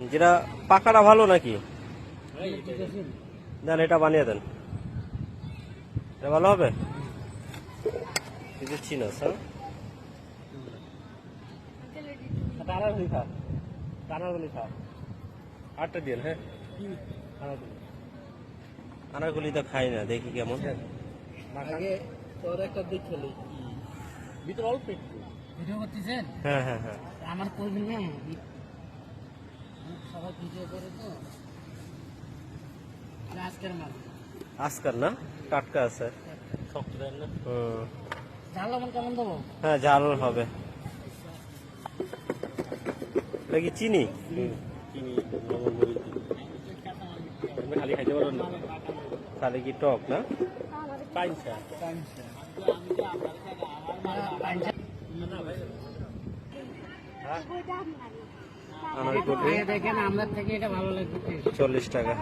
যেটা পাকাটা ভালো নাকি? দেন এটা বানিয়ে দেন, এটা ভালো হবে। চিনাস হ্যাঁ, আটটা দিন হ্যাঁ। আনারগুলি তো খাই না, দেখি কেমন। আগে তোর একটা দেখলি ভিতর অল্প একটু ভিডিও করতেছেন। হ্যাঁ হ্যাঁ হ্যাঁ, আমার করবেন না, সবাই ভিডিও করে তো। আজকের মাল আজকাল না, টাটকা আছে। শক্ত দেন না। হুম, ঝাল লবণ কেমন দেবো? হ্যাঁ ঝাল হবে। এটা কি চিনি? চিনি লবণ মরিচ আমি খালি খাইতে পারবেন না। তাহলে কি টক না? পাইনসা আনারকলি দেখেন, আমরা থেকে এটা ভালো লাগবে। 40 টাকা।